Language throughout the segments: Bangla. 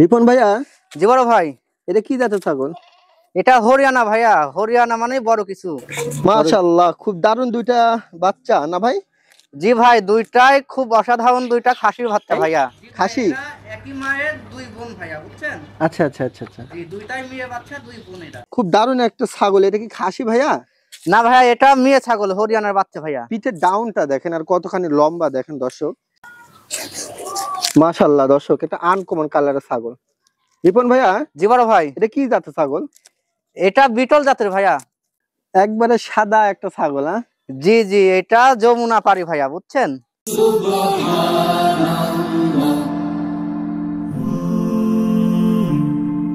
রিপন ভাইয়া, জি বড় ভাই। এটা কি জাতের ছাগল? এটা হরিয়ানা ভাইয়া, হরিয়ানা মানে বড় কিছু। মাশাআল্লাহ, খুব দারুণ দুইটা বাচ্চা না ভাই? জি ভাই, দুইটাই খুব অসাধারণ, দুইটা খাসির বাচ্চা ভাইয়া। খাসি? এরা একই মায়ের দুই বোন ভাইয়া, বুঝছেন? আচ্ছা আচ্ছা আচ্ছা আচ্ছা, জি, দুইটাই মেয়ে বাচ্চা, দুই বোন এরা। খুব দারুণ একটা ছাগল। এটা কি খাসি ভাইয়া? না ভাইয়া, এটা মেয়ে ছাগল, হরিয়ানার বাচ্চা ভাইয়া। পিঠের ডাউনটা দেখেন আর কতখানি লম্বা দেখেন দর্শক। মাশাআল্লাহ দর্শক, এটা আনকমন কালারের ছাগল। রিপন ভাইয়া, জি বড় ভাই। এটা কি জাতের ছাগল? এটা বিটল জাতের ভাইয়া। একবারে সাদা একটা ছাগল। হ্যাঁ, জি জি, এটা যমুনা পারি ভাইয়া, বুঝছেন?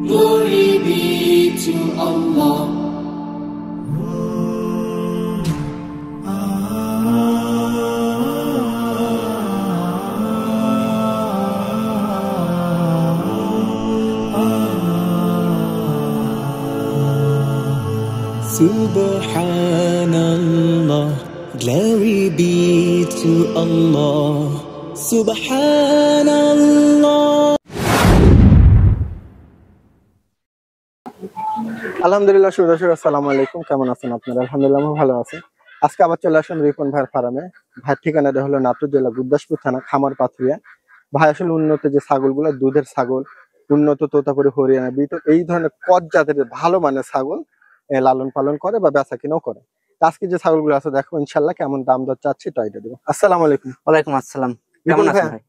Glory be to Allah. Subhanallah, glory be to Allah. Subhanallah. আলহামদুলিল্লাহ। দর্শক আসসালামু আলাইকুম, কেমন আছেন আপনারা? আলহামদুলিল্লাহ আমি ভালো আছি। আজকে আবার চলে আসলাম রিপন ভাইয়ের ফার্মে। ভাইয়ের ঠিকানাটা হলো নাটোর জেলা গুরদাসপুর থানা খামার পাথুরিয়া। ভাই আসলে উন্নত যে ছাগলগুলো, দুধের ছাগল, উন্নত তোতাপুরি, হরিয়ানা বিটল, এই ধরনের কট জাতের ভালো মানের ছাগল লালন পালন করে বা বেচা কিনাও করে। তো আজকে যে ছাগলগুলো আছে দেখো ইনশাল্লাহ কেমন দাম দর চাচ্ছি তো এটা দেবো। আসসালামু আলাইকুম। ওয়ালাইকুম আসসালাম। রিপন কেমন আছেন ভাই? ভাই?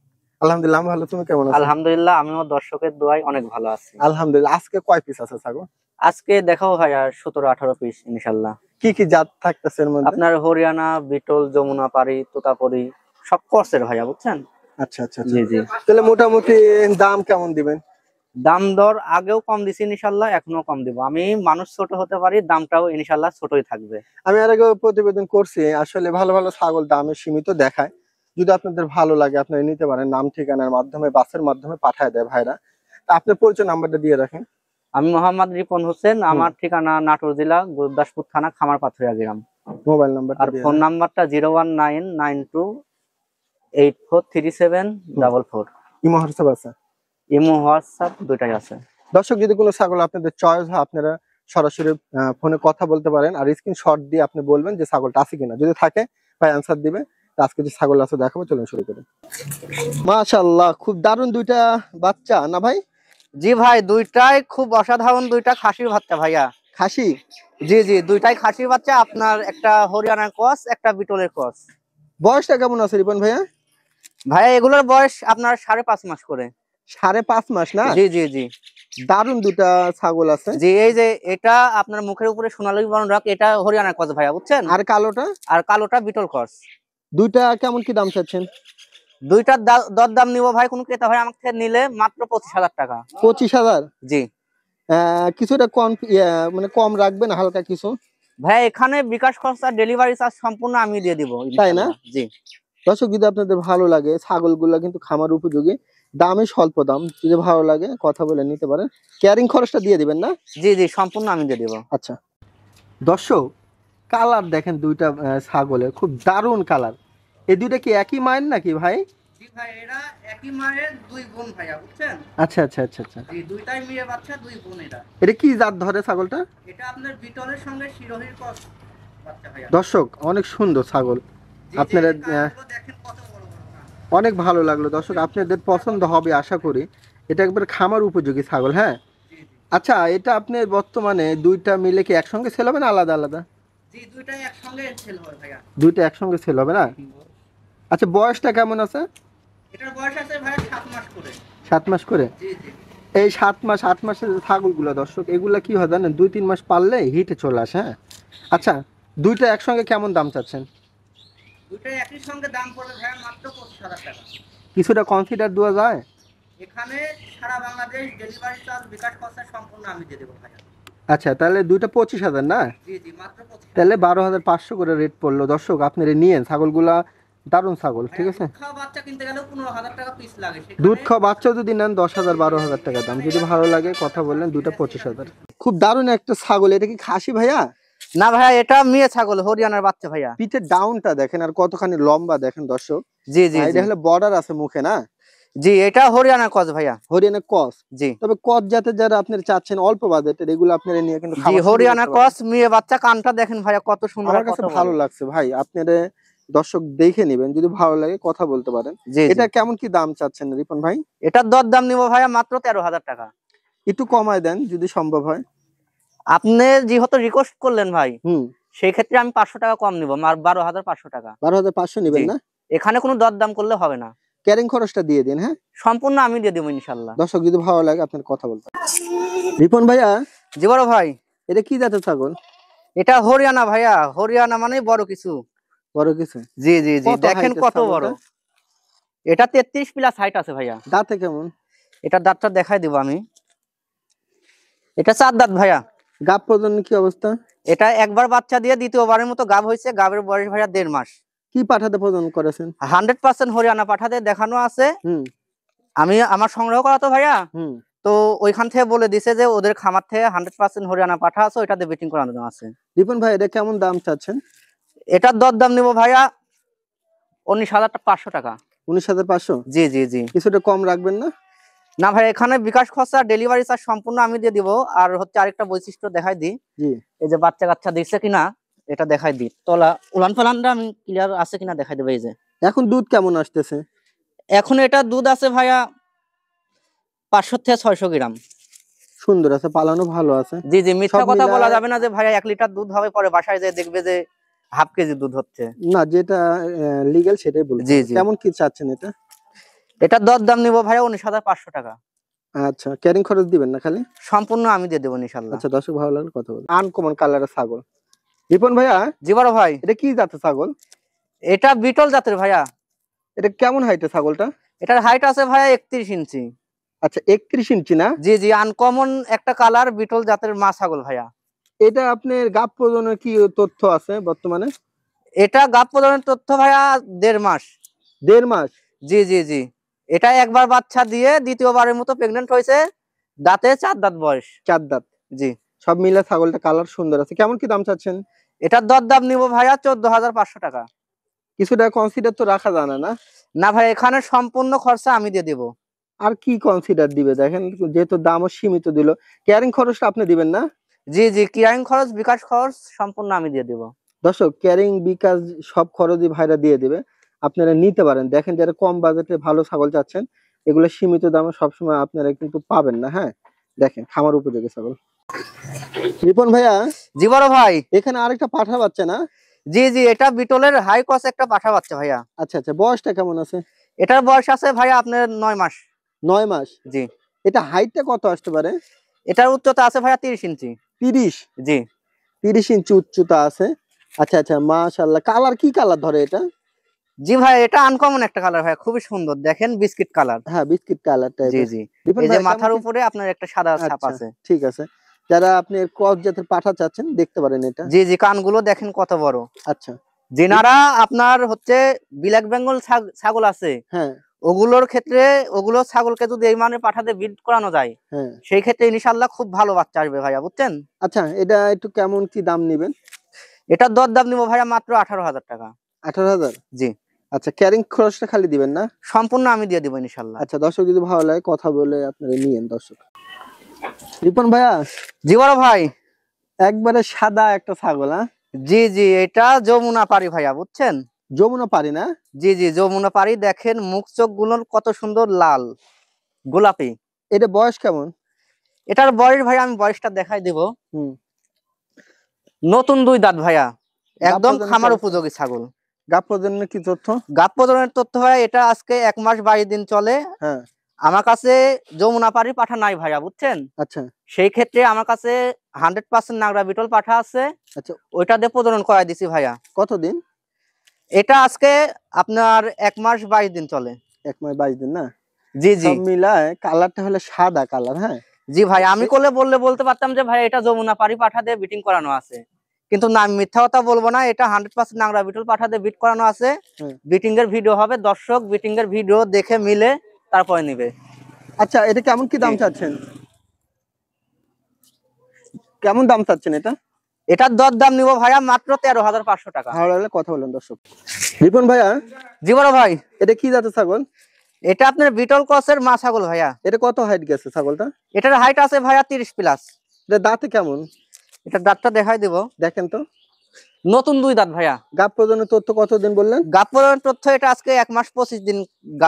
আলহামদুলিল্লাহ আমি ভালো, তুমি কেমন আছো? আলহামদুলিল্লাহ, আমিও দর্শকের দোয়ায় অনেক ভালো আছি। আলহামদুলিল্লাহ। আজকে কয় পিস আছে ছাগল? আজকে দেখাবো ভাইয়া 17-18 পিস ইনশাল্লাহ। কি কি জাত থাকতেছে এর মধ্যে? আপনার হরিয়ানা, বিটল, যমুনা পারি, তোতাপুরি সব কোর্সের ভাইয়া, বুঝছেন? আচ্ছা আচ্ছা আচ্ছা। জি জি। তাহলে মোটামুটি দাম কেমন দিবেন? দাম দর আগেও কম দিছি ইনশাল্লাহ, এখনো কম দিব। আমি মানুষ ছোট হতে পারি, দামটাও ইনশাল্লাহ ছোটই থাকবে। আমি আর আগে প্রতিবেদন করছি, আসলে ভালো ভালো ছাগল দামে সীমিত দেখায়। যদি আপনাদের ভালো লাগে আপনারা নিতে পারেন, নাম ঠিকানার মাধ্যমে বাসের মাধ্যমে পাঠায় দেয় ভাইরা। তা আপনার পরিচয় নাম্বারটা দিয়ে রাখেন। আমি মোহাম্মদ রিপন হোসেন, আমার ঠিকানা নাটোর জেলা গুরদাসপুর থানা খামার পাথুরিয়া গ্রাম। মোবাইল নাম্বারটা আর দিয়ে ফোন রাখেন। নাম্বারটা 01992843744। ইমো হোয়াটসঅ্যাপ আছে? ইমো হোয়াটসঅ্যাপ দুটাই আছে। দর্শক, যদি কোনো ছাগল আপনাদের চয়েস হয় আপনারা সরাসরি ফোনে কথা বলতে পারেন, আর স্ক্রিনশট দিয়ে আপনি বলবেন যে ছাগলটা আছে কিনা। যদি থাকে ভাই অ্যান্সার দিবে। তো আজকে যে ছাগল আছে দেখাবো, চলুন শুরু করি। মাশাআল্লাহ, খুব দারুণ দুইটা বাচ্চা না ভাই? জি ভাই, দুইটাই খুব অসাধারণ, দুইটা খাসির বাচ্চা ভাইয়া। খাসি? জি জি, দুইটাই খাসির বাচ্চা। আপনার একটা হরিয়ানার ক্রস, একটা বিটলের ক্রস। বয়সটা কেমন আছে রিপন ভাইয়া? ভাইয়া এগুলোর বয়স আপনার 5.5 মাস করে। 5.5 মাস না? জি জি জি। দারুণ দুটা ছাগল আছে। জি, এই যে এটা আপনার মুখের উপরে সোনালী বর্ণ রাখ, এটা হরিয়ানার ক্রস ভাইয়া, বুঝছেন? আর কালোটা? আর কালোটা বিটল ক্রস। দুইটা কেমন কি দাম চাচ্ছেন? দুইটার দর দাম নিব ভাই, কোন ক্রেতা ভাই আমাকে নিলে মাত্র 25,000 টাকা। 25,000? জি কিছুটা কম, মানে কম রাখবেন হালকা কিছু? ভাই, এখানে বিকাশ খরচ আর ডেলিভারি চার্জ সম্পূর্ণ আমি দিয়ে দিব, তাই না? জি। দর্শক, যদি আপনাদের ভালো লাগে ছাগলগুলা কিন্তু খামার উপযোগী, দামে স্বল্প দাম, যদি ভালো লাগে কথা বলে নিতে পারেন। ক্যারিং খরচটা দিয়ে দিবেন না? জি জি, সম্পূর্ণ আমি দিয়ে দিব। আচ্ছা দর্শক, কালার দেখেন দুইটা ছাগলের, খুব দারুণ কালার। এই দুইটা কি একই মায়ের নাকি ভাই? জি ভাই, এরা একই মায়ের দুই বোন ভাইয়া, বুঝছেন? আচ্ছা আচ্ছা আচ্ছা আচ্ছা। জি, দুইটাই মেয়ে বাচ্চা, দুই বোন এরা। এটা কি জাত ধরে ছাগলটা? এটা আপনার বিটলের সঙ্গে শিরোহীর ক্রস বাচ্চা ভাইয়া। দর্শক, অনেক সুন্দর ছাগল। আপনারা দেখেন কত বড় বড় কান। অনেক ভালো লাগলো দর্শক, আপনাদের পছন্দ হবে আশা করি। এটা একবার খামার উপযোগী ছাগল। হ্যাঁ, আচ্ছা, এটা আপনি বর্তমানে দুইটা মিলে কি একসঙ্গে সেল হবে না আলাদা আলাদা? জি, দুইটাই একসঙ্গে সেল হবে ভাইয়া। দুইটা একসঙ্গে সেল হবে না? আচ্ছা, বয়সটা কেমন আছে? এটার বয়স আছে ভাইয়া 7 মাস করে। 7 মাস করে? জি জি। এই 7 মাস 8 মাসের যে ছাগলগুলো দর্শক, এগুলা কি হয় জানেন, 2-3 মাস পাললে হিটে চলে আসে। হ্যাঁ, আচ্ছা, দুইটা একসঙ্গে কেমন দাম চাচ্ছেন? দুইটাই একই সঙ্গে দাম পড়বে ভাইয়া মাত্র 25,000 টাকা। কিছুটা কনসিডার দেওয়া যায়? এখানে সারা বাংলাদেশ ডেলিভারি চার্জ বিকাশ খরচ সম্পূর্ণ আমি দিয়ে দেবো ভাইয়া। আচ্ছা, তাহলে দুইটা 25,000 না? জি জি, মাত্র 25,000। তাহলে 12,500 করে রেট পড়লো। দর্শক, আপনারা নিয়েন ছাগলগুলা, দারুণ ছাগল। ঠিক আছে, দুধ খাওয়া বাচ্চা কিনতে গেলেও 15,000 টাকা পিস লাগে। দুধ খাওয়া বাচ্চা যদি নেন 10,000 12,000 টাকা দাম। যদি ভালো লাগে কথা বললেন, দুইটা 25,000। খুব দারুণ একটা ছাগল। এটা কি খাসি ভাইয়া? না ভাইয়া, এটা মেয়ে ছাগল, হরিয়ানার বাচ্চা ভাইয়া। পিঠের ডাউনটা দেখেন আর কতখানি লম্বা দেখেন দর্শক। জি জি। এটা হলো বর্ডার আছে মুখে না? জি, এটা হরিয়ানা ক্রস ভাইয়া। হরিয়ানা ক্রস। জি তবে ক্রস জাতের যারা আপনারা চাচ্ছেন অল্প বাজেটের, এগুলো আপনারা নিয়ে কিন্তু জি, খামার শুরু হরিয়ানা করতে পারেন। ক্রস মেয়ে বাচ্চা, কানটা দেখেন ভাইয়া কত সুন্দর আমার আর কাছে কত ভালো বড়। লাগছে ভাই, আপনারা দর্শক দেখে নেবেন, যদি ভালো লাগে কথা বলতে পারেন। জি জি, এটা কেমন কি দাম চাচ্ছেন রিপন ভাই? এটার দর দাম নিবো ভাইয়া মাত্র 13,000 টাকা। একটু কমায় দেন যদি সম্ভব হয়। আপনি যেহেতু রিকোয়েস্ট করলেন ভাই, হুম। সেই ক্ষেত্রে আমি 500 টাকা কম নিবো, 12,500 টাকা। 12,500 জি, নিবেন না? এখানে কোনো দর দাম করলে হবে না, ক্যারিং খরচটা দিয়ে দিন, হ্যাঁ? সম্পূর্ণ আমি দিয়ে দেবো ইনশাল্লাহ। দর্শক যদি ভালো লাগে আপনার কথা বলতে পারেন। রিপন ভাইয়া, জি বড় ভাই, এটা কি জাতের ছাগল? এটা হরিয়ানা ভাইয়া। হরিয়ানা মানে বড় কিছু। বড় কিছু? জি জি জি, কত দেখেন height এর কত ছাগলটা? বড়। এটা 33 প্লাস হাইট আছে ভাইয়া। দাঁতে কেমন? এটা দাঁতটা দেখাই দিব আমি। এটা 4 দাঁত ভাইয়া। গাব প্রজনন কি অবস্থা? এটা একবার বাচ্চা দিয়ে দ্বিতীয়বারের মতো গাব হয়েছে। গাবের বয়স ভাইয়া 1.5 মাস। কি পাঠাতে প্রজনন করেছেন? 100% হরিয়ানা পাঠাতে দেখানো আছে। হুম আমি আমার সংগ্রহ করা তো ভাইয়া, হুম। তো ওইখান থেকে বলে দিছে যে ওদের খামার থেকে 100% হরিয়ানা পাঠা আছে, ওইটাতে বেটিং করানো আছে। রিপন ভাই, এটা কেমন দাম চাচ্ছেন? এটার দর দাম নিবো ভাইয়া 19,500 টাকা। 19,500? জি জি জি, কিছুটা কম রাখবেন না? না ভাই, এখানে বিকাশ খরচা ডেলিভারি চার্জ সম্পূর্ণ আমি দিয়ে দিব। আর হচ্ছে আরেকটা বৈশিষ্ট্য দেখাই দিই, জি। এই যে বাচ্চা কাচ্চা দিচ্ছে কিনা এটা দেখাই দিই। তলা উলান পালানটা আমি ক্লিয়ার আছে কিনা দেখাই দেবো। এই যে এখন দুধ কেমন আসতেছে? এখন এটা দুধ আছে ভাইয়া 500 থেকে 600 গ্রাম। সুন্দর আছে, পালানো ভালো আছে। জি জি, মিথ্যা সব কথা বলা মিলায়- যাবে না যে ভাইয়া 1 লিটার দুধ হবে, পরে বাসায় যেয়ে দেখবে যে হাফ কেজি দুধ হচ্ছে। না, যেটা লিগ্যাল সেটাই বলবো। জি জি, কেমন কি চাচ্ছেন এটা? এটার দর দাম নিবো ভাইয়া 19,500 টাকা। আচ্ছা, ক্যারিং খরচ দিবেন না খালি? সম্পূর্ণ আমি দিয়ে দেবো ইনশাল্লাহ। আচ্ছা, দর্শক ভালো লাগলে কথা বলুন। আনকমন কালারের ছাগল। রিপন ভাইয়া, জি বড় ভাই, এটা কি জাতের ছাগল? এটা বিটল জাতের ভাইয়া। এটা কেমন হাইটের ছাগলটা? এটার হাইট আছে ভাইয়া 31 ইঞ্চি। আচ্ছা, 31 ইঞ্চি না? জি জি, আনকমন একটা কালার, বিটল জাতের মা ছাগল ভাইয়া। এটা আপনার গাব প্রজননের কি তথ্য আছে বর্তমানে? এটা গাব প্রদানের তথ্য ভাইয়া 1.5 মাস। 1.5 মাস? জি জি জি, এটা একবার বাচ্চা দিয়ে দ্বিতীয়বারের মতো প্রেগনেন্ট হয়েছে। দাঁতে 4 দাঁত বয়স। 4 দাঁত? জি, সব মিলে ছাগলটা কালার সুন্দর আছে। কেমন কি দাম চাচ্ছেন? এটার দর দাম নিবো ভাইয়া 14,500 টাকা। কিছুটা কনসিডার তো রাখা জানা না? না ভাই, এখানে সম্পূর্ণ খরচা আমি দিয়ে দেবো। আর কি কনসিডার দিবে দেখেন, যেহেতু দামও সীমিত দিল। ক্যারিং খরচটা আপনি দিবেন না? জি জি, ক্লিয়ারিং খরচ বিকাশ খরচ সম্পূর্ণ আমি দিয়ে দেবো। দর্শক, ক্যারিং বিকাশ সব খরচই ভাইরা দিয়ে দিবে, আপনারা নিতে পারেন। দেখেন, যারা কম বাজেটে ভালো ছাগল চাচ্ছেন, এগুলো সীমিত দামে সবসময় আপনারা কিন্তু পাবেন না। হ্যাঁ, দেখেন খামার উপযোগী ছাগল। রিপন ভাইয়া, জি বড় ভাই, এখানে আরেকটা পাঠা বাচ্চা না? জি জি, এটা বিটলের হাই ক্রস একটা পাঠা বাচ্চা ভাইয়া। আচ্ছা আচ্ছা, বয়সটা কেমন আছে? এটার বয়স আছে ভাইয়া আপনার 9 মাস। 9 মাস? জি, এটা হাইটটা কত আসতে পারে? এটার উচ্চতা আছে ভাইয়া 30 ইঞ্চি। 30? জি 30 ইঞ্চি উচ্চতা আছে। আচ্ছা আচ্ছা, মাশাআল্লাহ। কালার কি কালার ধরে এটা? জি ভাই, এটা আনকমন একটা কালার ভাইয়া, খুবই সুন্দর, দেখেন বিস্কিট কালার। হ্যাঁ, বিস্কিট কালার জি টাইপের। জি, রিপন এই যে ভাই, মাথার কেমন কি- উপরে আপনার একটা সাদা ছাপ আচ্ছা, আছে। ঠিক আছে। যারা আপনি ক্রস জাতের পাঠা চাচ্ছেন, দেখতে পারেন এটা। জি জি, কানগুলো দেখেন কত বড়। আচ্ছা। যেনারা আপনার হচ্ছে ব্ল্যাক বেঙ্গল ছাগল আছে, হ্যাঁ ওগুলোর ক্ষেত্রে ওগুলো ছাগলকে যদি এই মানে পাঠাতে বিট করানো যায়, হ্যাঁ। সেই ক্ষেত্রে ইনশাআল্লাহ খুব ভালো বাচ্চা আসবে ভাইয়া, বুঝছেন। আচ্ছা, এটা একটু কেমন কি দাম নেবেন? এটার দর দাম নিবো ভাইয়া মাত্র 18,000 টাকা। 18,000? জি, আচ্ছা, ক্যারিং খরচটা খালি দিবেন না? সম্পূর্ণ আমি দিয়ে দিব ইনশাআল্লাহ। আচ্ছা, দর্শক যদি ভালো লাগে কথা বলে আপনারা নিয়েন। দর্শক, রিপন ভাইয়া, জি বড় ভাই, একবারে সাদা একটা ছাগল। হ্যাঁ, জি জি, এটা যমুনা পারি ভাইয়া, বুঝছেন। যমুনা পারি না? জি জি, যমুনা পারি, দেখেন মুখ চোখ গুলো কত সুন্দর লাল গোলাপি। এটা বয়স কেমন? এটার বয়স ভাইয়া আমি বয়সটা দেখাই দিব। হুম। নতুন 2 দাঁত ভাইয়া, একদম প্রজনন খামার করেছে? উপযোগী ছাগল। গাব প্রজননের কি তথ্য? গাব প্রজননের তথ্য ভাইয়া, এটা আজকে 1 মাস 22 দিন চলে। হ্যাঁ। আমার কাছে যমুনা পারি পাঠা নাই ভাইয়া, বুঝছেন। আচ্ছা সেই ক্ষেত্রে আমার কাছে 100% নাগরা বিটল পাঠা আছে, আচ্ছা। ওইটা দিয়ে প্রজনন করাই দিছি ভাইয়া। কতদিন? এটা আজকে আপনার 1 মাস 22 দিন চলে। 1 মাস 22 দিন না? জি জি সব মিলায় কালারটা হলে সাদা কালার। হ্যাঁ জি ভাই, আমি বলতে পারতাম যে ভাই এটা যমুনা পারি পাঠা দিয়ে বিটিং করানো আছে, কিন্তু না, আমি মিথ্যা কথা বলবো না। এটা 100% নাগরা বিটল পাঠা দিয়ে বিট করানো আছে। হুম। বিটিং এর ভিডিও হবে, দর্শক বিটিং এর ভিডিও দেখে মিলে তারপরে নিবে। আচ্ছা, এটা কেমন কি দাম জি। চাচ্ছেন? কেমন দাম চাচ্ছেন এটা? এটার দর দাম নিবো ভাইয়া মাত্র 13,500 টাকা। ভালো লাগলে কথা বলেন। দর্শক, রিপন ভাইয়া, জি বড় ভাই, এটা কি জাতের ছাগল? এটা আপনার বিটল ক্রসের মা ছাগল ভাইয়া। এটা কত হাইট গেছে ছাগলটা? এটার হাইট আছে ভাইয়া 30 প্লাস। এটা দাঁতে কেমন? এটা দাঁতটা দেখাই দিব, দেখেন তো। নতুন 2 দাঁত ভাইয়া। গাব প্রজননের তথ্য কতদিন বললেন? গাব প্রজননের তথ্য এটা আজকে 1 মাস 25 দিন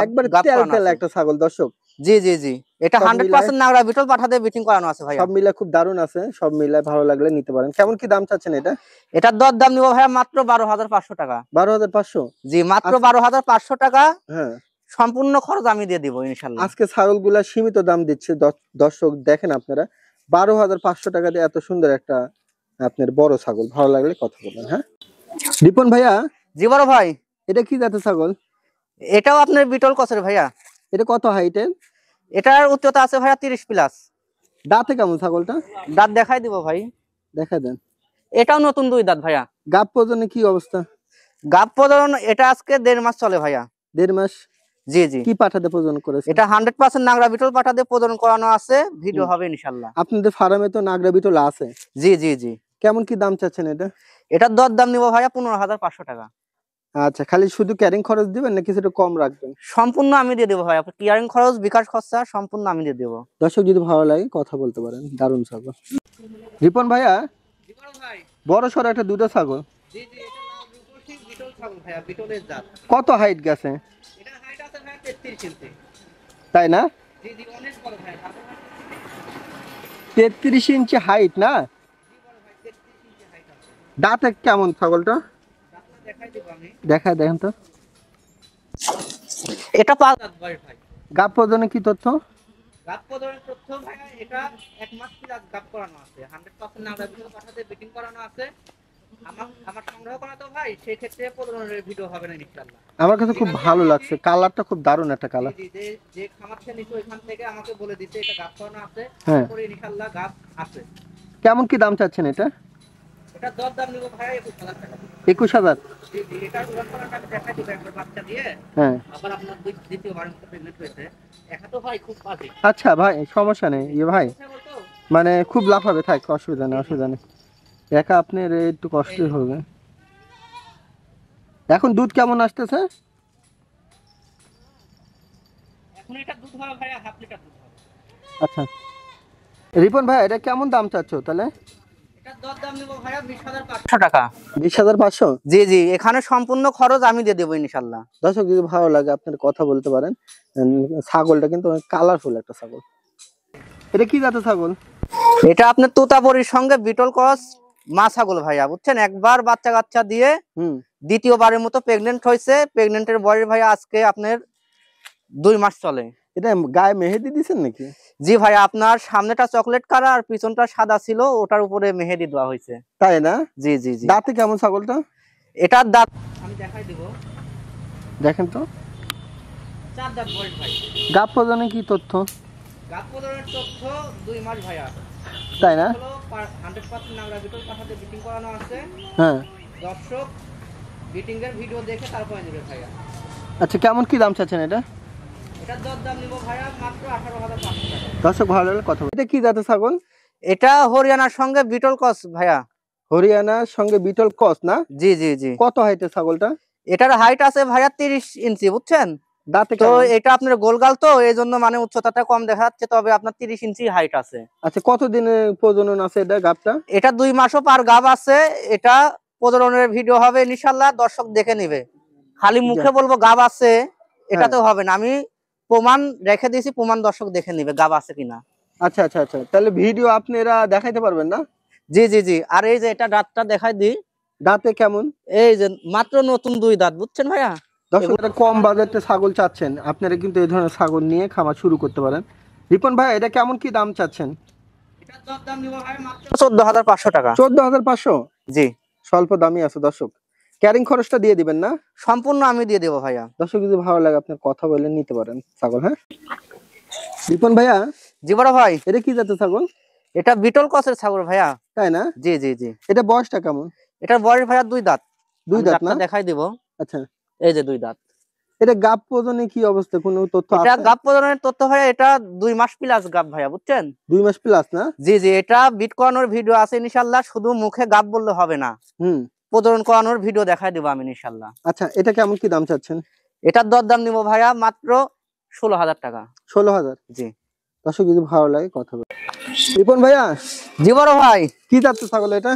একবার গাব তেল করানো তেল আছে। একটা ছাগল দর্শক। জি জি জি, এটা সব 100% নাগরা বিটল পাঠা দিয়ে বিটিং করানো আছে ভাইয়া। সব মিলে খুব দারুণ আছে, সব মিলে ভালো লাগলে নিতে পারেন। কেমন কি দাম চাচ্ছেন এটা? এটার দর দাম নিব ভাইয়া মাত্র 12,500 টাকা। 12,500? জি, মাত্র 12,500 টাকা। হ্যাঁ, সম্পূর্ণ খরচ আমি দিয়ে দিব ইনশাআল্লাহ। আজকে ছাগলগুলা সীমিত দাম দিচ্ছে দর্শক, দেখেন আপনারা 12,500 টাকা দিয়ে এত সুন্দর একটা আপনার বড় ছাগল। ভালো লাগলে কথা বলবেন। হ্যাঁ রিপন ভাইয়া, জি বড় ভাই, এটা কি জাতের ছাগল? এটাও আপনার বিটল ক্রসের ভাইয়া। এটা কত হাইটের? এটার উচ্চতা আছে ভাইয়া 30 প্লাস। দাঁতে কেমন ছাগলটা? দাঁত দেখাই দিব ভাই। দেখা দেন। এটাও নতুন 2 দাঁত ভাইয়া। গাব প্রজননে কি অবস্থা? গাব প্রজনন এটা আজকে 1.5 মাস চলে ভাইয়া। 1.5 মাস? জি জি, কি পাঠাতে প্রজনন করেছে? এটা 100% নাগরা বিটল পাঠা দিয়ে প্রজনন করানো আছে। ভিডিও হবে ইনশাআল্লাহ। আপনাদের ফার্মে তো নাগরা বিটল আছে? জি জি জি। কেমন কি দাম চাচ্ছেন এটা? এটার দর দাম নিব ভাইয়া 15,500 টাকা। আচ্ছা, খালি শুধু ক্যারিং খরচ দিবেন না কিছুটা কম রাখবেন? সম্পূর্ণ আমি দিয়ে দেবো ভাইয়া, ক্লিয়ারিং খরচ বিকাশ খরচা সম্পূর্ণ আমি দিয়ে দেবো। দর্শক যদি ভালো লাগে কথা বলতে পারেন। দারুণ ছাগল। রিপন ভাইয়া, বড় সড় একটা দুটো ছাগল। জি জি, এটা লাল রূপসী বিটল ছাগল ভাইয়া, বিটলের জাত। কত হাইট গেছে? এটা হাইট আছে ভাইয়া 33 ইঞ্চি। তাই না? জি জি, অনেক বড় ভাইয়া। 33 ইঞ্চি হাইট না? জি বড় ভাই, 33 ইঞ্চি হাইট আছে। দাঁতে কেমন ছাগলটা? দাঁতটা দেখাই দেব আমি। দেখেন তো। এটা 5 দাঁত ভাই। গাব প্রজননে কি তথ্য? গাব প্রজননের তথ্য ভাইয়া, এটা 1 মাস প্লাস গাব করানো আছে। 100% নাগরা বিটল পাঠাতে বিটিং করানো আছে। আমার সংগ্রহ করা তো ভাই, সেই ক্ষেত্রে প্রজননের ভিডিও হবে না ইনশাআল্লাহ। আমার কাছে খুব ভালো লাগছে, কালারটা খুব দারুণ একটা কালার। জি জি, যে খামার থেকে নিছো ওইখান থেকে আমাকে বলে দিতে এটা গাব করানো আছে। হ্যাঁ। তারপরে ইনশাআল্লাহ গাব আছে। কেমন কি দাম চাচ্ছেন এটা? এটা দর দাম নিব ভাইয়া 21,000 টাকা। 21,000? জি জি, এটা উড়ান করাটা আমি দেখাই দিব একবার বাচ্চা দিয়ে। হ্যাঁ। আবার আপনার দ্বিতীয়বারের মতো প্রেগনেন্ট হয়েছে। একা তো ভাই খুব বাজে। আচ্ছা ভাই, সমস্যা নেই। ভাই বলতো মানে খুব লাফাবে, থাক, অসুবিধা নেই, অসুবিধা নেই। একা আপনার একটু কষ্টই হবে। এখন দুধ কেমন আসতেছে? এখন এটা দুধ হবে ভাইয়া, হাফ লিটার দুধ হবে। আচ্ছা রিপন ভাই, এটা কেমন দাম চাচ্ছ তাহলে? এটা দর দাম নিব ভাইয়া 20,500 টাকা। 20,500? জি জি, এখানে সম্পূর্ণ খরচ আমি দিয়ে দেবো ইনশাআল্লাহ। দর্শক যদি ভালো লাগে আপনার কথা বলতে পারেন। ছাগলটা কিন্তু অনেক কালারফুল একটা ছাগল। এটা কি জাতের ছাগল? এটা আপনার তোতাপুরীর সঙ্গে বিটল ক্রস মা ছাগল ভাইয়া, বুঝছেন? একবার বাচ্চা কাচ্চা দিয়ে দ্বিতীয়বারের মতো প্রেগনেন্ট হয়েছে। প্রেগনেন্টের বয়স ভাইয়া আজকে আপনার 2 মাস চলে। এটা গায়ে মেহেদি দিছেন নাকি? জি ভাইয়া, আপনার সামনেটা চকলেট কালার আর পিছনটা সাদা ছিল, ওটার উপরে মেহেদি দেওয়া হয়েছে। তাই না? জি জি জি। দাঁতে কেমন ছাগলটা? এটার দাঁত আমি দেখাই দিব। দেখেন তো। 4 দাঁত বয়স ভাই। গাব প্রজননে কি তথ্য? গাব প্রজননের তথ্য 2 মাস ভাইয়া। তাই না? হলো 100% নাগরা বিটল পাঠাতে বিটিং করানো আছে। হ্যাঁ। দর্শক বিটিং এর ভিডিও দেখে তারপরে নেবে ভাইয়া। আচ্ছা, কেমন কি দাম চাচ্ছেন এটা? এটার দর দাম নিব ভাইয়া মাত্র 18,500 টাকা। দর্শক ভালো লাগলে কথা বলুন। এটা কি জাতের ছাগল? এটা হরিয়ানার সঙ্গে বিটল ক্রস ভাইয়া। হরিয়ানার সঙ্গে বিটল ক্রস না? জি জি জি। কত হাইটের ছাগলটা? এটার হাইট আছে ভাইয়া 30 ইঞ্চি, বুঝছেন? দাঁতে তো কেমন? এটা আপনার গোলগাল তো এই জন্য মানে উচ্চতাটা কম দেখা যাচ্ছে, তবে আপনার 30 ইঞ্চি হাইট আছে। আচ্ছা, কত দিনের প্রজনন আছে এটা গাবটা? এটা 2 মাসও পার গাব আছে। এটা প্রজননের ভিডিও হবে ইনশাআল্লাহ, দর্শক দেখে নেবে। খালি মুখে বলবো গাব আছে এটা তো হবে না, আমি প্রমাণ রেখে দিয়েছি, প্রমাণ দর্শক দেখে নেবে গাব আছে কিনা। আচ্ছা আচ্ছা আচ্ছা, তাহলে ভিডিও আপনারা দেখাইতে পারবেন না? জি জি জি। আর এই যে এটা দাঁতটা দেখাই দিই। দাঁতে কেমন? এই যে মাত্র নতুন 2 দাঁত, বুঝছেন ভাইয়া? দর্শক, এটা কম বাজেটে ছাগল চাচ্ছেন আপনারা কিন্তু এই ধরনের ছাগল নিয়ে খামার শুরু করতে পারেন। রিপন ভাই, এটা কেমন কি দাম চাচ্ছেন? এটার দর দাম নিব ভাই মাত্র 14,500 টাকা। 14,500? জি। স্বল্প দামি আছে দর্শক। ক্যারিং খরচটা দিয়ে দিবেন না? সম্পূর্ণ আমি দিয়ে দেবো ভাইয়া। দর্শক যদি ভালো লাগে আপনার কথা বলে নিতে পারেন ছাগল। হ্যাঁ রিপন ভাইয়া, জি বড় ভাই, এটা কি জাতের ছাগল? এটা বিটল ক্রসের ছাগল ভাইয়া। তাই না? জি জি জি। এটা বয়সটা কেমন? এটার বয়স ভাইয়া 2 দাঁত। 2 আমি দাঁত দাঁতটা না? দেখাই দিব। আচ্ছা, এই যে 2 দাঁত। এটা গাব প্রজননে কি অবস্থা, কোনো তথ্য এটা আছে? গাব প্রজননের তথ্য ভাইয়া, এটা 2 মাস প্লাস গাব ভাইয়া, বুঝছেন? 2 মাস প্লাস না? জি জি, এটা বিট করানোর ভিডিও আছে ইনশাআল্লাহ, শুধু মুখে গাব বললে হবে না, প্রজনন করানোর ভিডিও দেখাই দেব আমি ইনশাআল্লাহ। আচ্ছা, এটা কেমন কি দাম চাচ্ছেন? এটার দর দাম নিব ভাইয়া মাত্র 16,000 টাকা। 16,000। জি দর্শক যদি ভালো লাগে কথা বলে। রিপন ভাইয়া জি বড় ভাই, কি জাতের ছাগল এটা?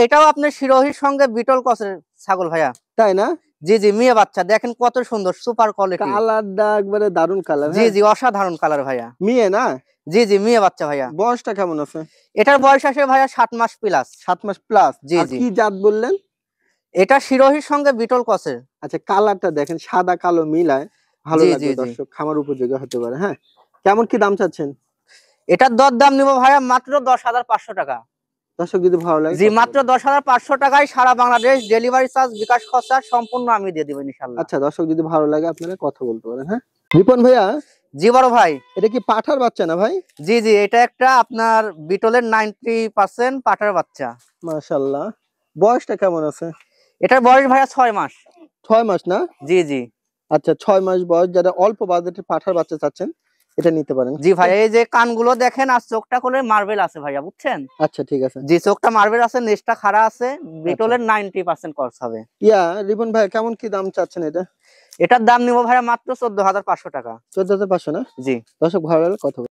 এটাও আপনার শিরোহীর সঙ্গে বিটল ক্রসের ছাগল ভাইয়া। তাই না? জি জি, মেয়ে বাচ্চা দেখেন কত সুন্দর, সুপার কোয়ালিটি। কালারটা একবারে দারুন কালার। জি জি, অসাধারণ কালার ভাইয়া। মেয়ে না? জি জি, মেয়ে বাচ্চা ভাইয়া। বয়সটা কেমন আছে? এটার বয়স আছে ভাইয়া 7 মাস প্লাস। 7 মাস প্লাস। জি আর জি, কি জাত বললেন? এটা শিরোহীর সঙ্গে বিটল ক্রসের। আচ্ছা, কালারটা দেখেন সাদা কালো মিলায়, ভালো জি, লাগবে জি, জি। দর্শক, খামার উপযোগী হতে পারে। হ্যাঁ, কেমন কি দাম চাচ্ছেন? এটার দর দাম নিবো ভাইয়া মাত্র 10,500 টাকা। দর্শক যদি ভালো লাগে জি, কথা মাত্র বলবেন। 10,500 টাকায় সারা বাংলাদেশ ডেলিভারি চার্জ, বিকাশ খরচা সম্পূর্ণ আমি দিয়ে দিব ইনশাআল্লাহ। আচ্ছা, দর্শক যদি ভালো লাগে আপনারা কথা বলতে পারেন। হ্যাঁ, রিপন ভাইয়া জি বড় ভাই। এটা কি পাঠার বাচ্চা না ভাই? জি জি, এটা একটা আপনার বিটলের 90% পাঠার বাচ্চা। মাশাআল্লাহ। বয়সটা কেমন আছে? এটার বয়স ভাইয়া 6 মাস। 6 মাস না? জি জি আচ্ছা, 6 মাস বয়স, যারা অল্প বাজেটে পাঠার বাচ্চা চাচ্ছেন এটা নিতে পারেন। জি ভাইয়া, এই যে কানগুলো দেখেন আর চোখটা করে মার্বেল আছে ভাইয়া, বুঝছেন? আচ্ছা, ঠিক আছে। জি, চোখটা মার্বেল আছে, নেজটা খাড়া আছে। বিটলের 90% কস হবে। রিপন ভাই কেমন কি দাম চাচ্ছেন এটা? এটার দাম নিবো ভাইয়া মাত্র 14,500 টাকা। 14,500 না? জি। দর্শক ভালো লাগলে কথা বলবেন।